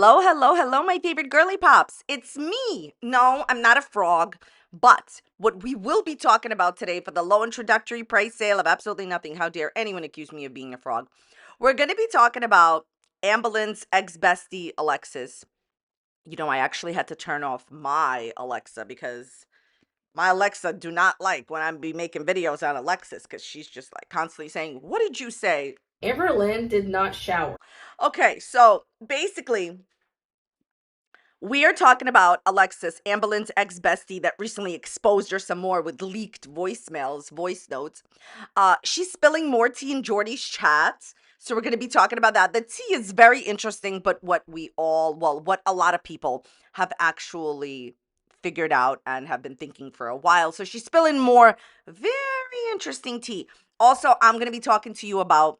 Hello, hello, hello, my favorite girly pops. It's me. No, I'm not a frog. But what we will be talking about today for the low introductory price sale of absolutely nothing, how dare anyone accuse me of being a frog? We're going to be talking about Amberlynn's ex bestie, Alexis. I actually had to turn off my Alexa because my Alexa do not like when I'm be making videos on Alexis because she's just like constantly saying, "What did you say?" Amberlynn did not shower. Okay, so basically, we are talking about Alexis, Amberlynn's ex bestie that recently exposed her some more with leaked voicemails, voice notes. She's spilling more tea in Jordy's chats. So we're going to be talking about that. The tea is very interesting, but what a lot of people have actually figured out and have been thinking for a while. So she's spilling more very interesting tea. Also, I'm going to be talking to you about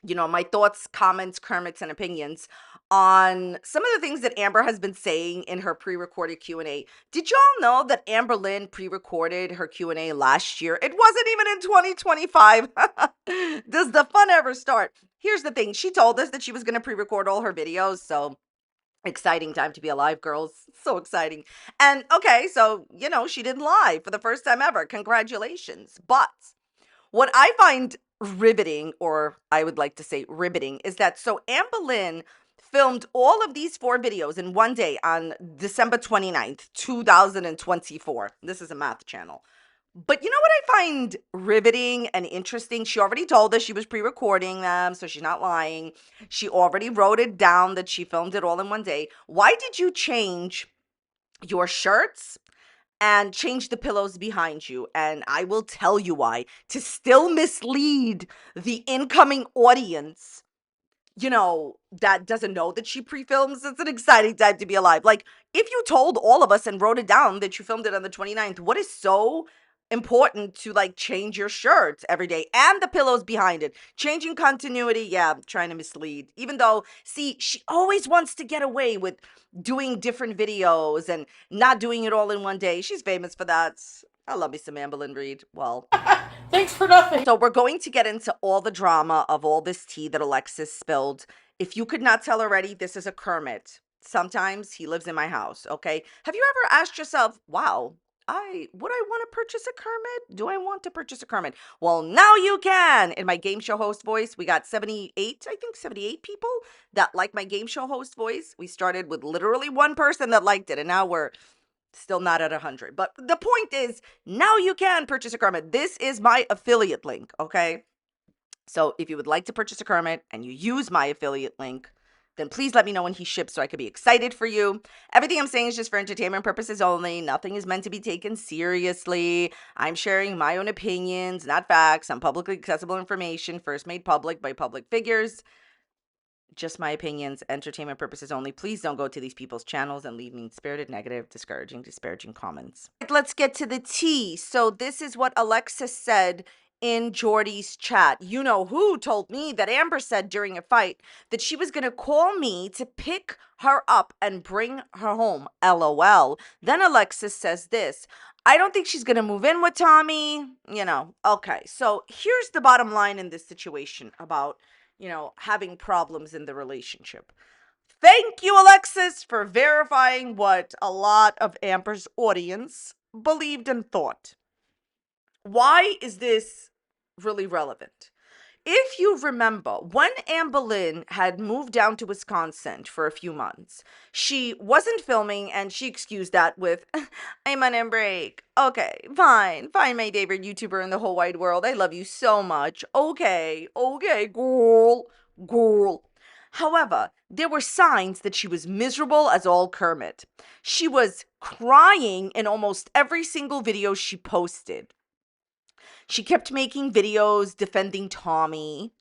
my thoughts, comments, Kermits, and opinions on some of the things that Amber has been saying in her pre-recorded Q&A. Did y'all know that Amber Lynn pre-recorded her Q&A last year? It wasn't even in 2025. Does the fun ever start? Here's the thing. She told us that she was going to pre-record all her videos, so exciting time to be alive, girls. So exciting. And okay, so, she didn't lie for the first time ever. Congratulations. But what I find riveting, or I would like to say riveting, is that so Amber Lynn filmed all of these 4 videos in one day on December 29th, 2024. This is a math channel. But you know what I find riveting and interesting? She already told us she was pre-recording them, so she's not lying. She already wrote it down that she filmed it all in one day. Why did you change your shirts and change the pillows behind you? And I will tell you why. To still mislead the incoming audience, that doesn't know that she pre-films. It's an exciting time to be alive. Like, if you told all of us and wrote it down that you filmed it on the 29th, what is so important to like change your shirts every day and the pillows behind it? Changing continuity, yeah, trying to mislead. Even though, see, she always wants to get away with doing different videos and not doing it all in one day. She's famous for that. I love me some Amberlynn Reed. Well, Thanks for nothing. so we're going to get into all the drama of all this tea that Alexis spilled. If you could not tell already, this is a Kermit. Sometimes he lives in my house, okay? Have you ever asked yourself, wow, I want to purchase a Kermit? Do I want to purchase a Kermit? Well, now you can. In my game show host voice, we got 78, I think 78 people that like my game show host voice. We started with literally one person that liked it, and now we're still not at 100. But the point is, now you can purchase a Kermit. This is my affiliate link, okay? So if you would like to purchase a Kermit and you use my affiliate link, then please let me know when he ships so I could be excited for you. Everything I'm saying is just for entertainment purposes only. Nothing is meant to be taken seriously. I'm sharing my own opinions, not facts, on publicly accessible information, first made public by public figures. Just my opinions, entertainment purposes only. Please don't go to these people's channels and leave mean-spirited, negative, disparaging comments. Let's get to the tea. So this is what Alexis said in Jordy's chat. You know who told me that Amber said during a fight that she was going to call me to pick her up and bring her home. LOL. Then Alexis says this. I don't think she's going to move in with Tommy. Okay. So here's the bottom line in this situation about having problems in the relationship. Thank you, Alexis, for verifying what a lot of Amber's audience believed and thought. Why is this really relevant? If you remember, when Amber Lynn had moved down to Wisconsin for a few months, she wasn't filming and she excused that with, I'm on a break. Okay, fine, my favorite YouTuber in the whole wide world. I love you so much. Okay, girl. However, there were signs that she was miserable as all Kermit. She was crying in almost every single video she posted. She kept making videos defending Tommy,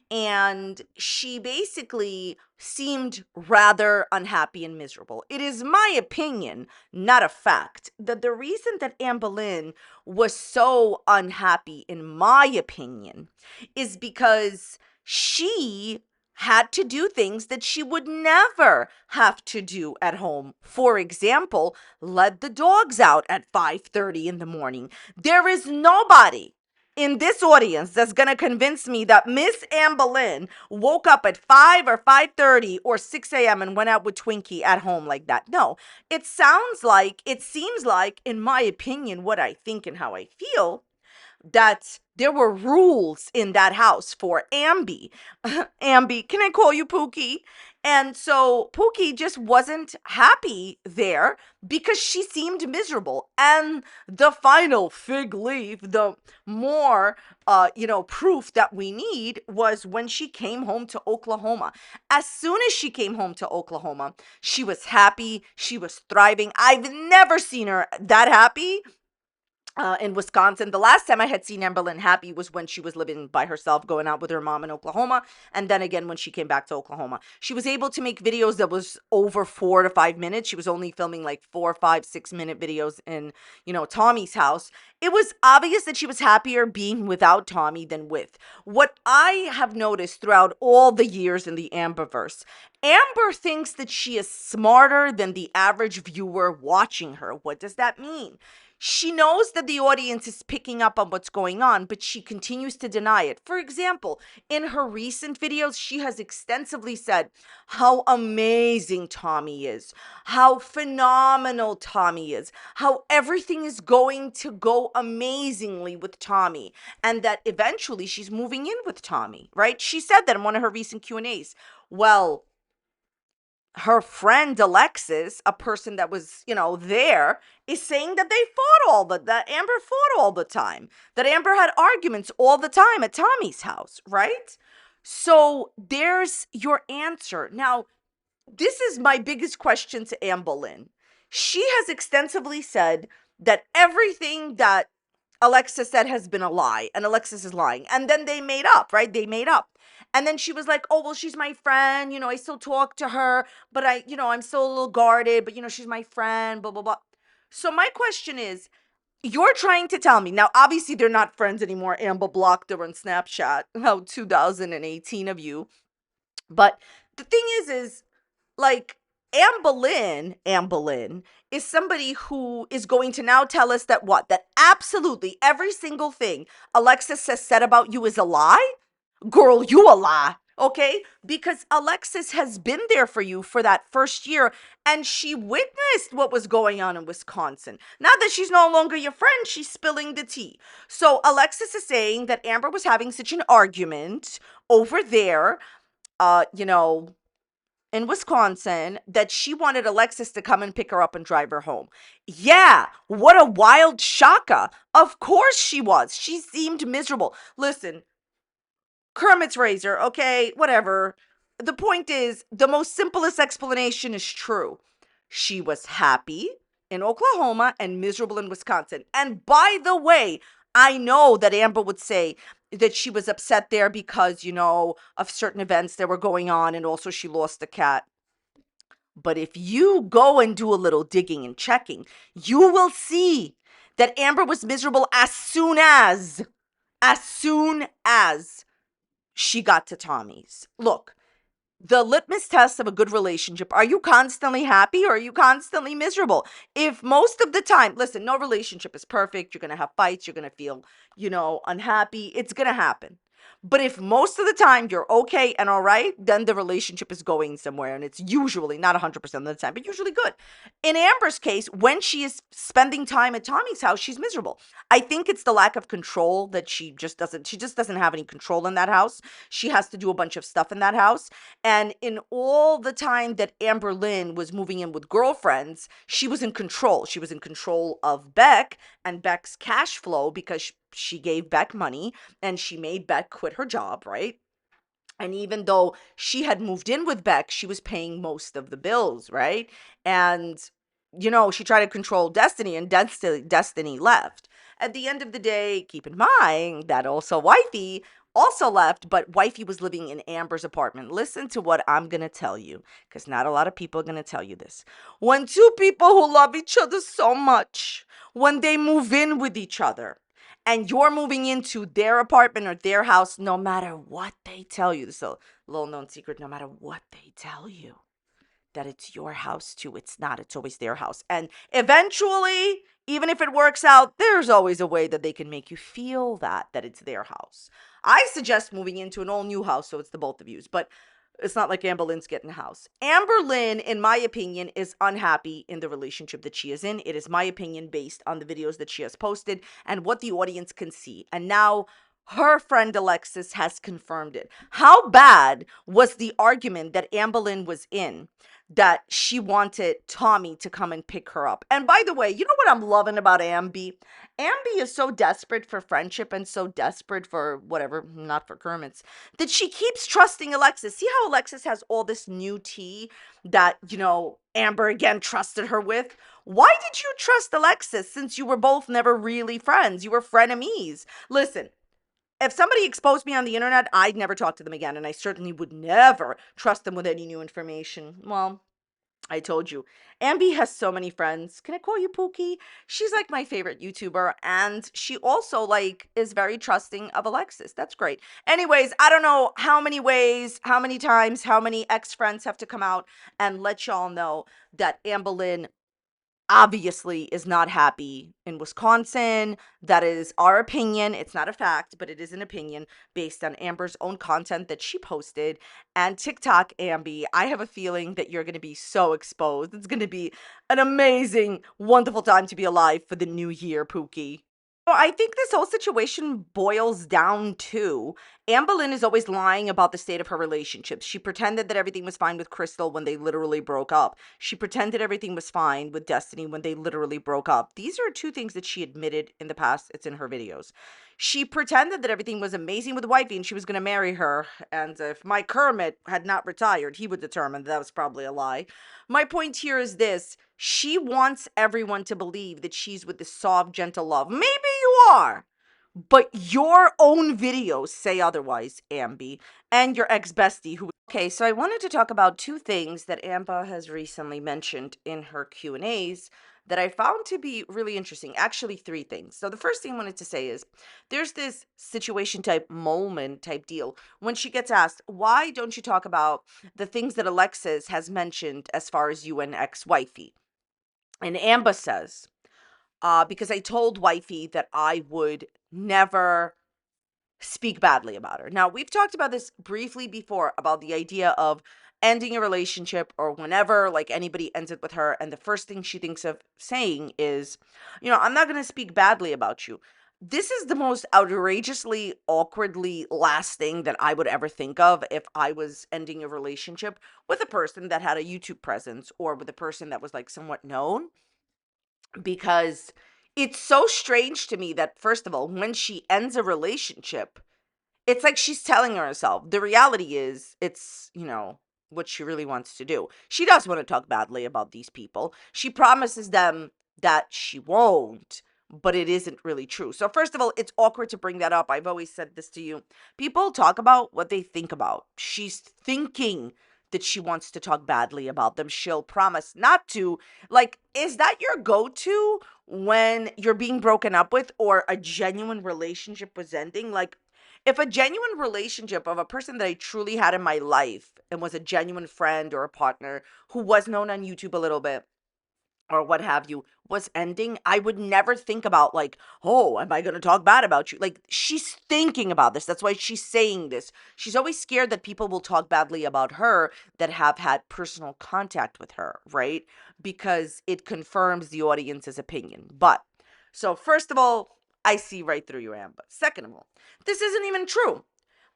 and she basically seemed rather unhappy and miserable. It is my opinion, not a fact, that the reason that Amber Lynn was so unhappy, in my opinion, is because she had to do things that she would never have to do at home. For example, let the dogs out at 5:30 in the morning. There is nobody in this audience that's gonna convince me that Miss Anne Boleyn woke up at 5 or 5:30 or 6 a.m. and went out with Twinkie at home like that. No, it seems like, in my opinion, what I think and how I feel, that there were rules in that house for Ambi. Ambi, can I call you Pookie? And so Pookie just wasn't happy there because she seemed miserable. And the final fig leaf, the more, proof that we need was when she came home to Oklahoma. As soon as she came home to Oklahoma, she was happy. She was thriving. I've never seen her that happy in Wisconsin. The last time I had seen Anne Boleyn happy was when she was living by herself, going out with her mom in Oklahoma. And then again, when she came back to Oklahoma, she was able to make videos that was over 4 to 5 minutes. She was only filming like 4, 5, 6 minute videos in, Tommy's house. It was obvious that she was happier being without Tommy than with. What I have noticed throughout all the years in the Amberverse, Amber thinks that she is smarter than the average viewer watching her. What does that mean? She knows that the audience is picking up on what's going on, but she continues to deny it. For example, in her recent videos, she has extensively said how amazing Tommy is, how phenomenal Tommy is, how everything is going to go amazingly with Tommy, and that eventually she's moving in with Tommy, right? She said that in one of her recent Q&As. Well, her friend Alexis, a person that was, there, is saying that that Amber fought all the time, that Amber had arguments all the time at Tommy's house, right? So there's your answer. Now, this is my biggest question to Anne Boleyn. She has extensively said that everything that Alexis said has been a lie, and Alexis is lying. And then they made up, right? They made up. And then she was like, oh, well, she's my friend. I still talk to her, but I'm still a little guarded, but she's my friend, blah, blah, blah. So my question is, you're trying to tell me, now, obviously they're not friends anymore. Amber blocked her on Snapchat. How 2018 of you. But the thing is like, Anne Boleyn is somebody who is going to now tell us that what? That absolutely every single thing Alexis has said about you is a lie? Girl, you a lie. Okay? Because Alexis has been there for you for that first year, and she witnessed what was going on in Wisconsin. Now that she's no longer your friend, she's spilling the tea. So Alexis is saying that Amber was having such an argument over there, uh, you know, in Wisconsin, that she wanted Alexis to come and pick her up and drive her home. Yeah, what a wild shaka. Of course she was. She seemed miserable. Listen, Kermit's razor, okay, whatever. The point is, the most simplest explanation is true. She was happy in Oklahoma and miserable in Wisconsin. And by the way, I know that Amber would say that she was upset there because, of certain events that were going on, and also she lost a cat. But if you go and do a little digging and checking, you will see that Amber was miserable as soon as she got to Tommy's. Look, the litmus test of a good relationship, are you constantly happy or are you constantly miserable? If most of the time, listen, no relationship is perfect. You're going to have fights. You're going to feel, unhappy. It's going to happen. But if most of the time you're okay and all right, then the relationship is going somewhere. And it's usually not 100% of the time, but usually good. In Amber's case, when she is spending time at Tommy's house, she's miserable. I think it's the lack of control that she just doesn't have any control in that house. She has to do a bunch of stuff in that house. And in all the time that Amber Lynn was moving in with girlfriends, she was in control. She was in control of Beck and Beck's cash flow because she gave Beck money and she made Beck quit her job, right? And even though she had moved in with Beck, she was paying most of the bills, right? And, she tried to control Destiny, and Destiny left. At the end of the day, keep in mind that also Wifey also left, but Wifey was living in Amber's apartment. Listen to what I'm going to tell you, because not a lot of people are going to tell you this. When two people who love each other so much, when they move in with each other, and you're moving into their apartment or their house, no matter what they tell you, this is a little known secret, no matter what they tell you, that it's your house too. It's not, it's always their house. And eventually, Even if it works out, there's always a way that they can make you feel that it's their house. I suggest moving into an all new house so it's the both of yous, but it's not like Amber Lynn's getting a house. Amber Lynn, in my opinion, is unhappy in the relationship that she is in. It is my opinion based on the videos that she has posted and what the audience can see. And now her friend Alexis has confirmed it. How bad was the argument that Amber Lynn was in that she wanted Tommy to come and pick her up? And by the way, you know what I'm loving about Ambi? Ambi is so desperate for friendship and so desperate for whatever, not for Kermit's, that she keeps trusting Alexis. See how Alexis has all this new tea that, Amber again trusted her with? Why did you trust Alexis since you were both never really friends? You were frenemies. Listen, if somebody exposed me on the internet, I'd never talk to them again, and I certainly would never trust them with any new information. Well, I told you, Ambi has so many friends. Can I call you Pookie? She's like my favorite YouTuber, and she also is very trusting of Alexis. That's great. Anyways, I don't know how many ways, how many times, how many ex-friends have to come out and let y'all know that Amber Lynn obviously is not happy in Wisconsin. That is our opinion. It's not a fact, but it is an opinion based on Amber's own content that she posted. And TikTok, Ambi, I have a feeling that you're going to be so exposed. It's going to be an amazing, wonderful time to be alive for the new year, Pookie. Well, I think this whole situation boils down to Anne Boleyn is always lying about the state of her relationships. She pretended that everything was fine with Crystal when they literally broke up. She pretended everything was fine with Destiny when they literally broke up. These are two things that she admitted in the past. It's in her videos. She pretended that everything was amazing with Wifey and she was going to marry her. And if Mike Kermit had not retired, he would determine that was probably a lie. My point here is this. She wants everyone to believe that she's with this soft, gentle love. Maybe you are, but your own videos say otherwise, Ambi, and your ex-bestie who... Okay, so I wanted to talk about two things that Amba has recently mentioned in her Q&As that I found to be really interesting. Actually, three things. So the first thing I wanted to say is there's this situation type moment type deal when she gets asked, why don't you talk about the things that Alexis has mentioned as far as you and ex-wifey? And Amba says, because I told Wifey that I would never speak badly about her. Now, we've talked about this briefly before about the idea of ending a relationship or whenever anybody ends it with her and the first thing she thinks of saying is, I'm not going to speak badly about you. This is the most outrageously, awkwardly last thing that I would ever think of if I was ending a relationship with a person that had a YouTube presence or with a person that was somewhat known, because it's so strange to me that, first of all, when she ends a relationship, it's like she's telling herself. The reality is, it's, what she really wants to do. She does want to talk badly about these people. She promises them that she won't, but it isn't really true. So first of all, it's awkward to bring that up. I've always said this to you. People talk about what they think about. She's thinking that she wants to talk badly about them. She'll promise not to. Is that your go-to when you're being broken up with or a genuine relationship was ending? If a genuine relationship of a person that I truly had in my life and was a genuine friend or a partner who was known on YouTube a little bit or what have you was ending, I would never think about oh, am I going to talk bad about you? She's thinking about this. That's why she's saying this. She's always scared that people will talk badly about her that have had personal contact with her, right? Because it confirms the audience's opinion. But so first of all, I see right through you, Amber. Second of all, this isn't even true.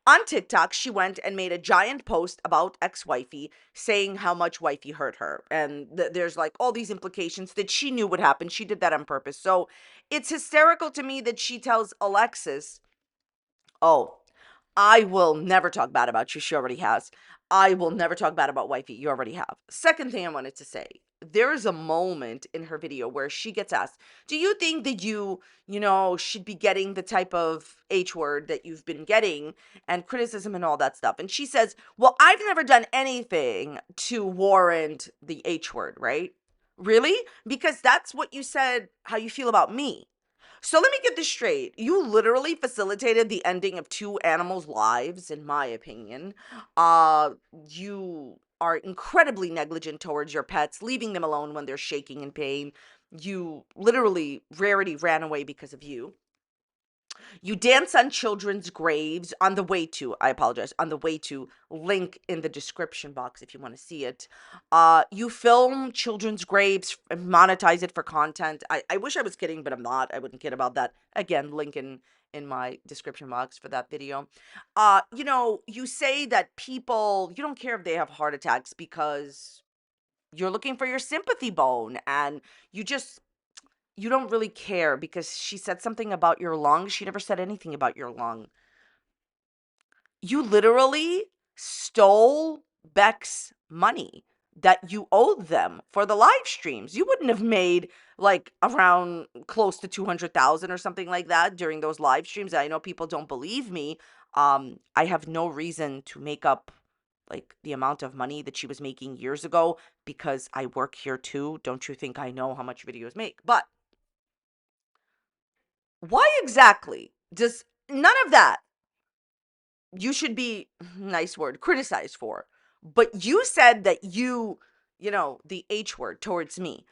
On TikTok, she went and made a giant post about ex-wifey saying how much wifey hurt her. And there's all these implications that she knew would happen. She did that on purpose. So it's hysterical to me that she tells Alexis, oh, I will never talk bad about you. She already has. I will never talk bad about wifey. You already have. Second thing I wanted to say, there is a moment in her video where she gets asked, do you think that should be getting the type of H word that you've been getting and criticism and all that stuff? And she says, well, I've never done anything to warrant the H word, right? Really? Because that's what you said, how you feel about me. So let me get this straight. You literally facilitated the ending of two animals' lives, in my opinion. You are incredibly negligent towards your pets, leaving them alone when they're shaking in pain. You literally, Rarity ran away because of you. You dance on children's graves on the way to, I apologize, on the way to, link in the description box if you want to see it. You film children's graves and monetize it for content. I wish I was kidding, but I'm not. I wouldn't kid about that. Again, link in my description box for that video. You say that people, you don't care if they have heart attacks because you're looking for your sympathy bone, and you don't really care because she said something about your lung. She never said anything about your lung. You literally stole Beck's money that you owed them for the live streams. You wouldn't have made like around close to 200,000 or something like that during those live streams. I know people don't believe me. I have no reason to make up like the amount of money that she was making years ago because I work here too. Don't you think I know how much videos make? But why exactly does none of that you should be, nice word, criticized for? But you said that the H word towards me.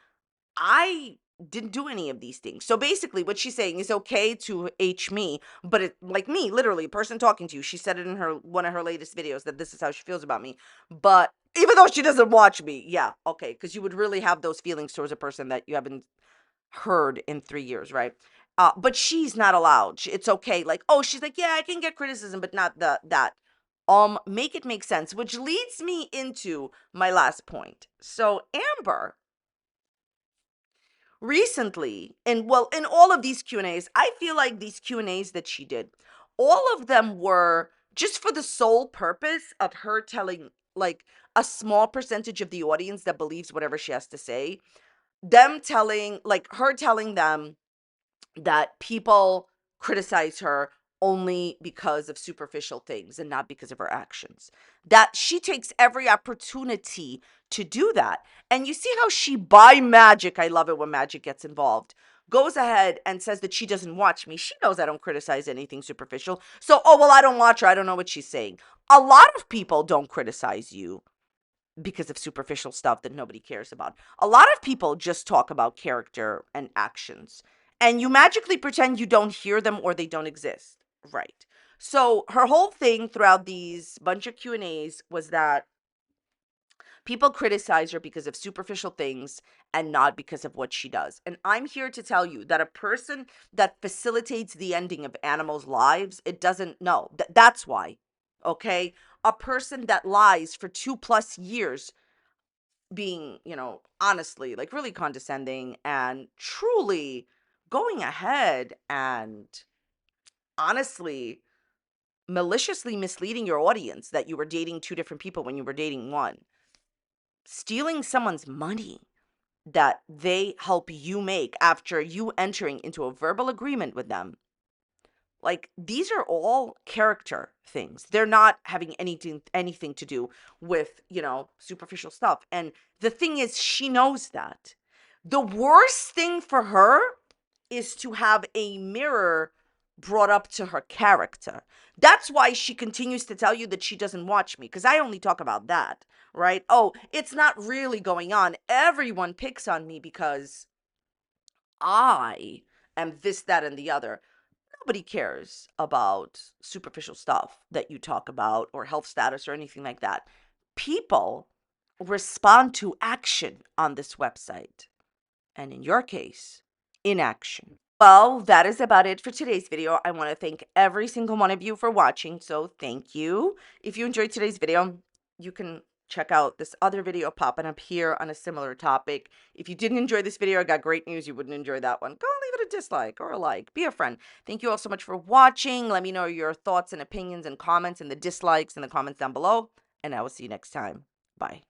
I didn't do any of these things. So basically what she's saying is okay to H me, but it, like me, literally a person talking to you. She said it in her one of her latest videos that this is how she feels about me. But even though she doesn't watch me, yeah, okay, because you would really have those feelings towards a person that you haven't heard in 3 years, right? But she's not allowed. It's okay. Like, oh, she's like, yeah, I can get criticism, but not that. Make it make sense, which leads me into my last point. So Amber recently, and well, in all of these Q&As, I feel like these Q&As that she did, all of them were just for the sole purpose of her telling like a small percentage of the audience that believes whatever she has to say, them telling like her telling them that people criticize her only because of superficial things and not because of her actions. That she takes every opportunity to do that. And you see how she, by magic, I love it when magic gets involved, goes ahead and says that she doesn't watch me. She knows I don't criticize anything superficial. So, oh, well, I don't watch her. I don't know what she's saying. A lot of people don't criticize you because of superficial stuff that nobody cares about. A lot of people just talk about character and actions, and you magically pretend you don't hear them or they don't exist. Right. So her whole thing throughout these bunch of Q&As was that people criticize her because of superficial things and not because of what she does. And I'm here to tell you that a person that facilitates the ending of animals' lives, it doesn't know. That's why. Okay? A person that lies for 2+ years being, honestly, like really condescending and truly going ahead and honestly maliciously misleading your audience that you were dating two different people when you were dating one, stealing someone's money that they help you make after you entering into a verbal agreement with them. Like, these are all character things. They're not having anything to do with, superficial stuff. And the thing is, she knows that. The worst thing for her is to have a mirror brought up to her character. That's why she continues to tell you that she doesn't watch me, because I only talk about that, right? Oh, it's not really going on. Everyone picks on me because I am this, that, and the other. Nobody cares about superficial stuff that you talk about or health status or anything like that. People respond to action on this website. And in your case, inaction. Well, that is about it for today's video. I want to thank every single one of you for watching. So thank you. If you enjoyed today's video, you can check out this other video popping up here on a similar topic. If you didn't enjoy this video, I got great news. You wouldn't enjoy that one. Go and leave it a dislike or a like. Be a friend. Thank you all so much for watching. Let me know your thoughts and opinions and comments and the dislikes in the comments down below. And I will see you next time. Bye.